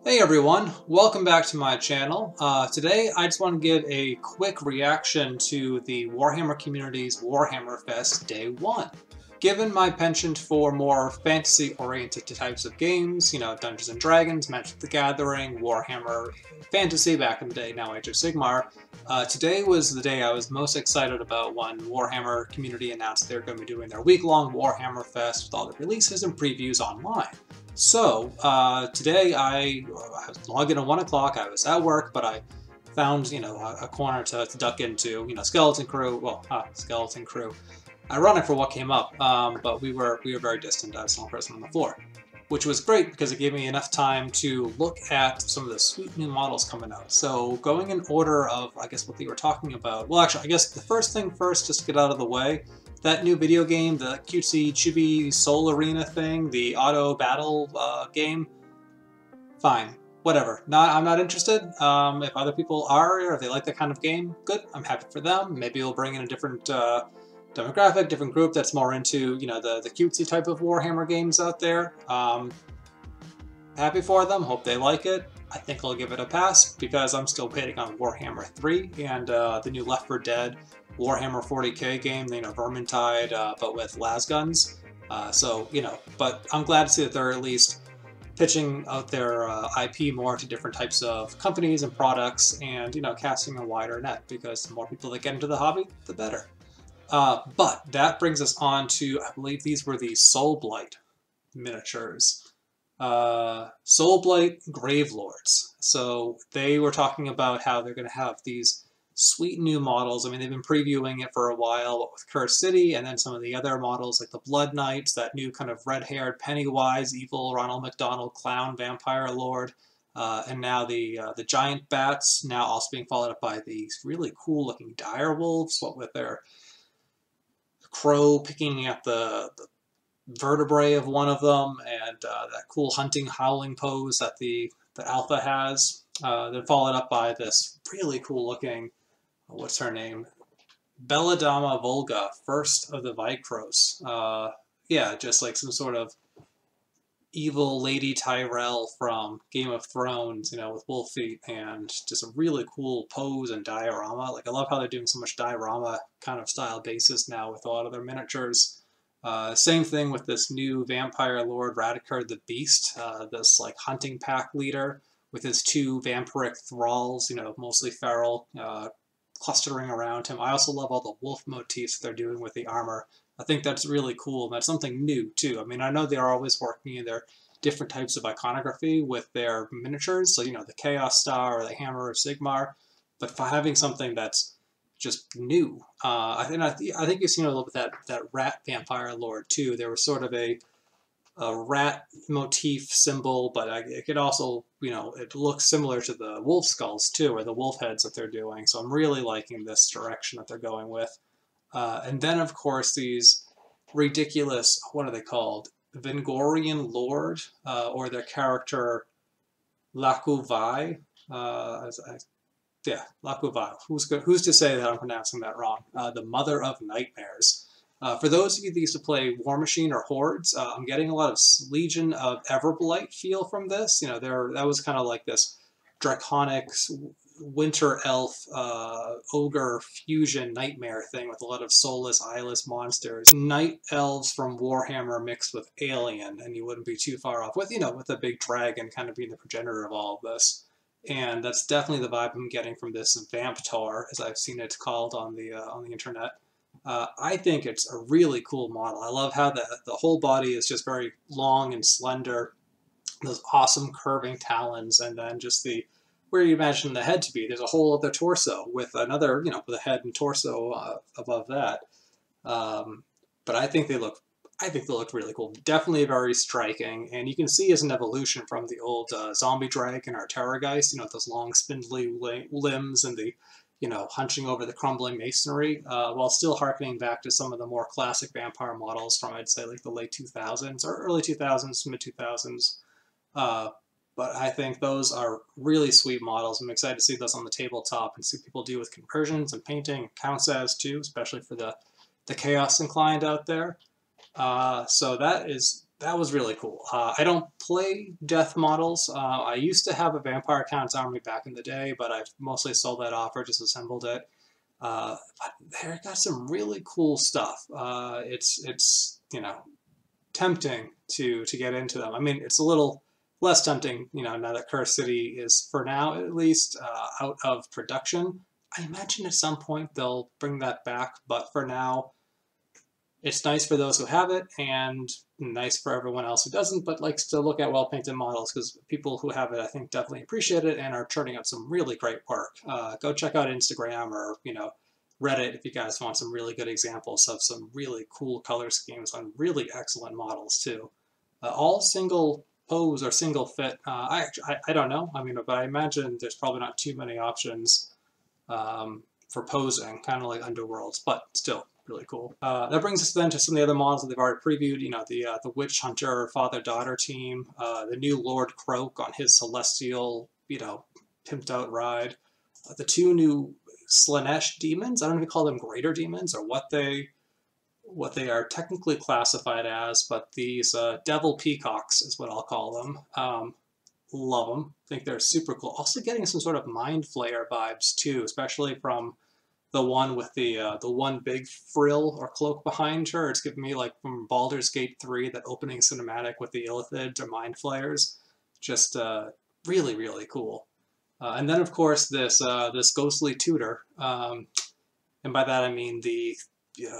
Hey everyone, welcome back to my channel. Today I just want to give a quick reaction to the Warhammer community's Warhammer Fest Day 1. Given my penchant for more fantasy-oriented types of games, Dungeons & Dragons, Magic the Gathering, Warhammer Fantasy back in the day, now Age of Sigmar, today was the day I was most excited about when Warhammer community announced they're going to be doing their week-long Warhammer Fest with all the releases and previews online. So, today I was logged in at 1 o'clock, I was at work, but I found, a corner to duck into, Skeleton Crew, Skeleton Crew. Ironic for what came up, but we were very distant. I was the only person on the floor, which was great because it gave me enough time to look at some of the sweet new models coming out. So going in order of, I guess, what they were talking about. Well, actually, I guess the first thing first, just to get out of the way, that new video game, the cutesy chibi Soul Arena thing, the auto battle game, fine, whatever. I'm not interested. If other people are, or if they like that kind of game, good. I'm happy for them. Maybe we'll bring in a different demographic, different group that's more into, the cutesy type of Warhammer games out there. Happy for them. Hope they like it. I think I'll give it a pass because I'm still waiting on Warhammer 3 and the new Left 4 Dead Warhammer 40k game, Vermintide, but with lasguns. But I'm glad to see that they're at least pitching out their IP more to different types of companies and products and, casting a wider net because the more people that get into the hobby, the better. But that brings us on to, I believe these were the Soulblight miniatures. Soulblight Gravelords. So they were talking about how they're going to have these sweet new models. I mean, they've been previewing it for a while with Curse City, and then some of the other models like the Blood Knights, that new kind of red-haired Pennywise, evil Ronald McDonald clown vampire lord, and now the giant bats, now also being followed up by these really cool-looking dire wolves, what with their crow picking at the vertebrae of one of them, and that cool hunting howling pose that the alpha has. Then followed up by this really cool-looking, what's her name? Belladama Volga, first of the Vikros. Yeah, just like some sort of evil Lady Tyrell from Game of Thrones, with wolf feet, and just a really cool pose and diorama. Like, I love how they're doing so much diorama kind of style basis now with a lot of their miniatures. Same thing with this new Vampire Lord Radicard the Beast, this like hunting pack leader with his two vampiric thralls, mostly feral, clustering around him. I also love all the wolf motifs they're doing with the armor. I think that's really cool, and that's something new, too. I mean, I know they're always working in their different types of iconography with their miniatures, so, the Chaos Star or the Hammer of Sigmar, but for having something that's just new. I think you've seen a little bit that rat vampire lord, too. There was sort of a rat motif symbol, but it could also, it looks similar to the wolf skulls too, or the wolf heads that they're doing. So I'm really liking this direction that they're going with. And then, of course, these ridiculous, what are they called? Vengorian Lord, or their character Lakuvai. Yeah, Lakuvai. Who's to say that I'm pronouncing that wrong? The Mother of Nightmares. For those of you that used to play War Machine or Hordes, I'm getting a lot of Legion of Everblight feel from this. That was kind of like this draconic winter elf ogre fusion nightmare thing with a lot of soulless, eyeless monsters. Night elves from Warhammer mixed with Alien, and you wouldn't be too far off with, with a big dragon kind of being the progenitor of all of this. And that's definitely the vibe I'm getting from this Vamptar, as I've seen it called on the internet. I think it's a really cool model. I love how the whole body is just very long and slender, those awesome curving talons, and then just where you imagine the head to be, there's a whole other torso with another, with a head and torso above that. But I think they look really cool. Definitely very striking, and you can see as an evolution from the old zombie dragon or Terrorgeist, those long spindly limbs and the hunching over the crumbling masonry, while still harkening back to some of the more classic vampire models from, I'd say, like the late 2000s or early 2000s, mid 2000s. But I think those are really sweet models. I'm excited to see those on the tabletop and see what people do with conversions and painting. Counts as too, especially for the chaos inclined out there. So that is that was really cool. I don't play death models. I used to have a Vampire Count's army back in the day, but I've mostly sold that off or disassembled it. But they got some really cool stuff. It's tempting to get into them. I mean, it's a little less tempting, now that Curse City is, for now at least, out of production. I imagine at some point they'll bring that back, but for now, it's nice for those who have it and nice for everyone else who doesn't, but likes to look at well-painted models, because people who have it, I think, definitely appreciate it and are churning out some really great work. Go check out Instagram or, Reddit if you guys want some really good examples of some really cool color schemes on really excellent models too. All single pose or single fit. I don't know. I mean, but I imagine there's probably not too many options for posing, kind of like Underworlds, but still really cool. That brings us then to some of the other models that they've already previewed. The Witch Hunter father-daughter team, the new Lord Croak on his celestial, pimped out ride, the two new Slaanesh demons. I don't know if you call them greater demons or what they are technically classified as, but these devil peacocks is what I'll call them. Love them. Think they're super cool. Also getting some sort of Mind Flayer vibes too, especially from the one with the one big frill or cloak behind her. It's giving me like from Baldur's Gate 3, that opening cinematic with the Illithids or Mind Flayers. Just really, really cool. And then, of course, this ghostly tutor, and by that I mean the,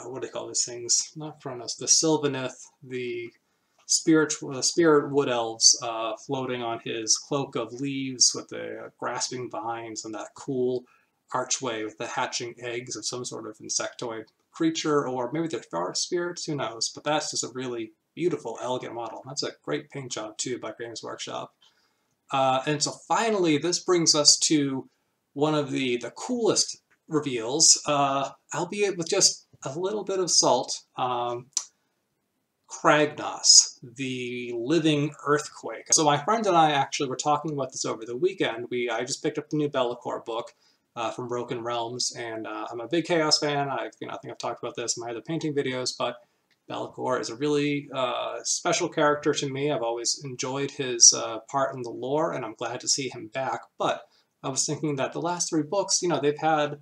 what do they call these things? Not Chronos, the Sylvaneth, the spirit wood elves floating on his cloak of leaves with the grasping vines and that cool archway with the hatching eggs of some sort of insectoid creature, or maybe they're forest spirits, who knows? But that's just a really beautiful, elegant model. That's a great paint job too by Games Workshop. And so finally, this brings us to one of the coolest reveals, albeit with just a little bit of salt. Kragnos, the living earthquake. So my friend and I actually were talking about this over the weekend. I just picked up the new Be'lakor book from Broken Realms, and I'm a big Chaos fan. I think I've talked about this in my other painting videos, but Be'lakor is a really special character to me. I've always enjoyed his part in the lore, and I'm glad to see him back. But I was thinking that the last 3 books, they've had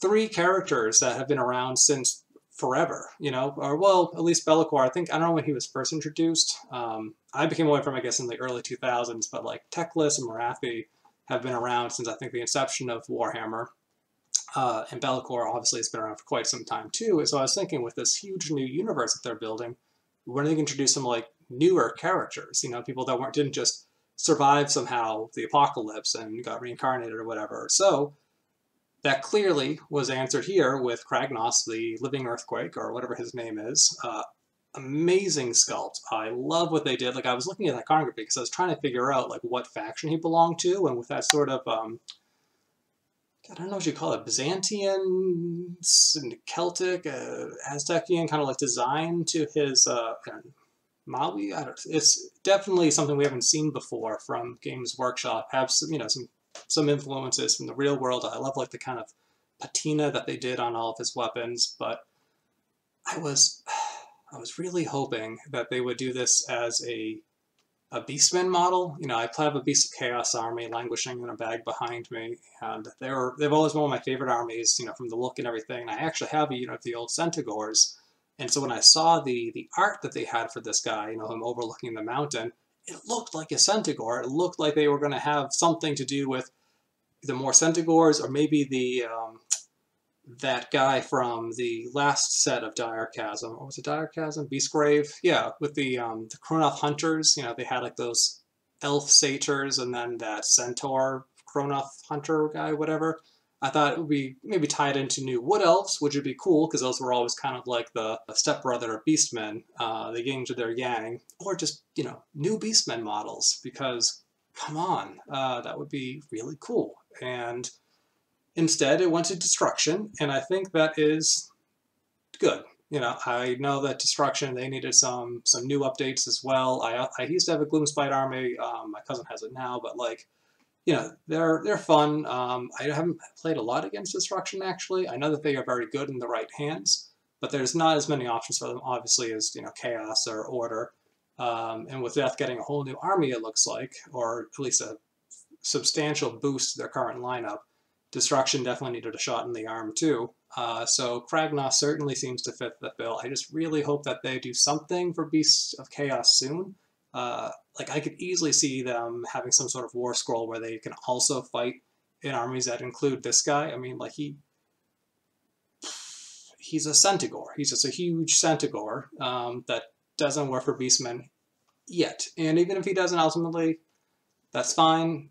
3 characters that have been around since forever, or well, at least Be'lakor. I don't know when he was first introduced. I became aware from, I guess, in the early 2000s, but like Teclis and Morathi have been around since I think the inception of Warhammer. And Be'lakor obviously has been around for quite some time too. So I was thinking, with this huge new universe that they're building, when are they going to introduce some like newer characters? People that didn't just survive somehow the apocalypse and got reincarnated or whatever. So that clearly was answered here with Kragnos, the living earthquake, or whatever his name is. Amazing sculpt. I love what they did. Like, I was looking at that iconography because I was trying to figure out like what faction he belonged to, and with that sort of I don't know what you call it, Byzantine, Celtic, Aztecian kind of like design to his Maui. I don't. It's definitely something we haven't seen before from Games Workshop. Have some influences from the real world. I love like the kind of patina that they did on all of his weapons, but I was really hoping that they would do this as a Beastman model. I have a Beast of Chaos army languishing in a bag behind me, and they've always been one of my favorite armies, from the look and everything. And I actually have a unit of the old Centaurs, and so when I saw the art that they had for this guy, him overlooking the mountain, it looked like a Centaur. It looked like they were going to have something to do with the more Centaurs, or maybe the that guy from the last set of Dire Chasm. What was it, Dire Chasm? Beastgrave? Yeah, with the Kronoth Hunters. They had like those elf satyrs and then that centaur Kronoth Hunter guy, whatever. I thought it would be maybe tied into new Wood Elves, which would be cool, because those were always kind of like the stepbrother of Beastmen, the yin to their yang, or just, new Beastmen models, because, come on, that would be really cool. And instead, it went to Destruction, and I think that is good. I know that Destruction, they needed some new updates as well. I used to have a Gloomspite army. My cousin has it now, but like, they're fun. I haven't played a lot against Destruction, actually. I know that they are very good in the right hands, but there's not as many options for them, obviously, as Chaos or Order. And with Death getting a whole new army, it looks like, or at least a substantial boost to their current lineup, Destruction definitely needed a shot in the arm too. So Kragnos certainly seems to fit the bill. I just really hope that they do something for Beasts of Chaos soon. Like I could easily see them having some sort of war scroll where they can also fight in armies that include this guy. I mean, like he's a Centaur. He's just a huge Centaur that doesn't work for Beastmen yet. And even if he doesn't ultimately, that's fine.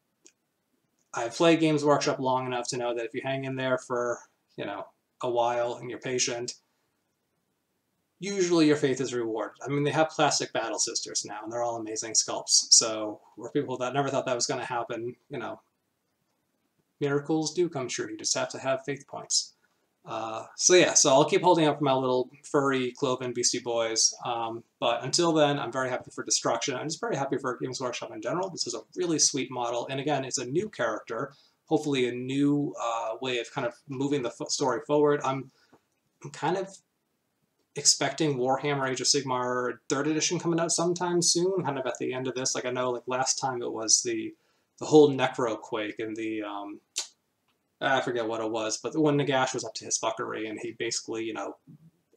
I've played Games Workshop long enough to know that if you hang in there for, a while and you're patient, usually your faith is rewarded. I mean, they have plastic Battle Sisters now, and they're all amazing sculpts. So, for people that never thought that was going to happen, miracles do come true. You just have to have faith points. So I'll keep holding up for my little furry cloven beastie boys. But until then, I'm very happy for Destruction. I'm just very happy for Games Workshop in general. This is a really sweet model. And again, it's a new character, hopefully a new way of kind of moving the story forward. I'm kind of expecting Warhammer Age of Sigmar 3rd edition coming out sometime soon, kind of at the end of this. Like I know like last time it was the whole Necro Quake and the I forget what it was, but when Nagash was up to his fuckery and he basically,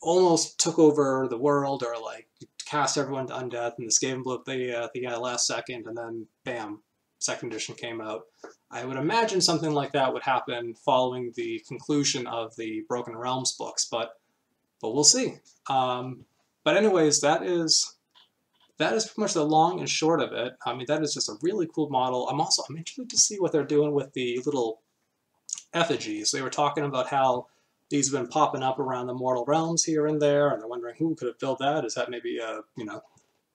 almost took over the world or like cast everyone to undeath, and this gave him the last second, and then bam, 2nd edition came out. I would imagine something like that would happen following the conclusion of the Broken Realms books, but we'll see. But anyways, that is pretty much the long and short of it. I mean, that is just a really cool model. I'm interested to see what they're doing with the little effigies. They were talking about how these have been popping up around the mortal realms here and there, and they're wondering who could have built that. Is that maybe a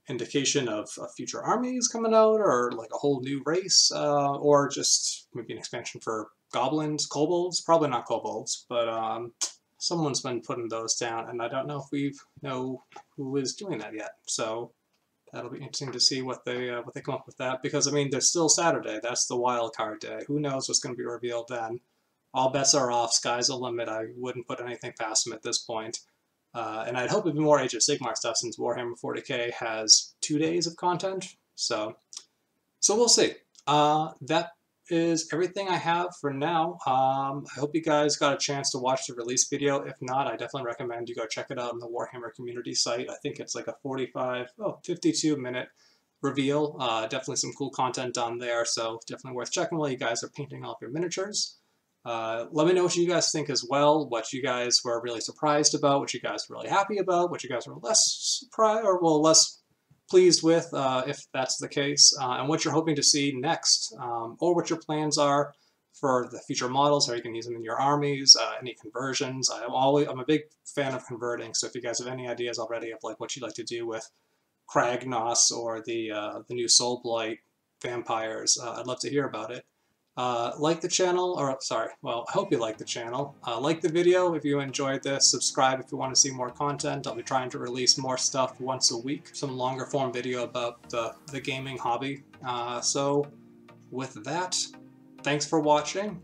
indication of future armies coming out, or like a whole new race, or just maybe an expansion for goblins, kobolds? Probably not kobolds, but someone's been putting those down, and I don't know if we know who is doing that yet. So that'll be interesting to see what they come up with that, because I mean, there's still Saturday. That's the wild card day. Who knows what's going to be revealed then? All bets are off. Sky's the limit. I wouldn't put anything past them at this point. And I'd hope it'd be more Age of Sigmar stuff, since Warhammer 40k has 2 days of content. So we'll see. That is everything I have for now. I hope you guys got a chance to watch the release video. If not, I definitely recommend you go check it out on the Warhammer community site. I think it's like a 52-minute reveal. Definitely some cool content on there, so definitely worth checking while you guys are painting off your miniatures. Let me know what you guys think as well, what you guys were really surprised about, what you guys were really happy about, what you guys were less surprised, or well, less pleased with, if that's the case, and what you're hoping to see next, or what your plans are for the future models, how you can use them in your armies, any conversions. I'm a big fan of converting, so if you guys have any ideas already of like what you'd like to do with Kragnos or the new Soulblight vampires, I'd love to hear about it. Like the channel, or sorry, well, I hope you like the channel. Like the video if you enjoyed this. Subscribe if you want to see more content. I'll be trying to release more stuff once a week, some longer form video about the gaming hobby. So with that, thanks for watching.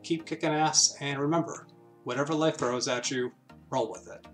Keep kicking ass, and remember, whatever life throws at you, roll with it.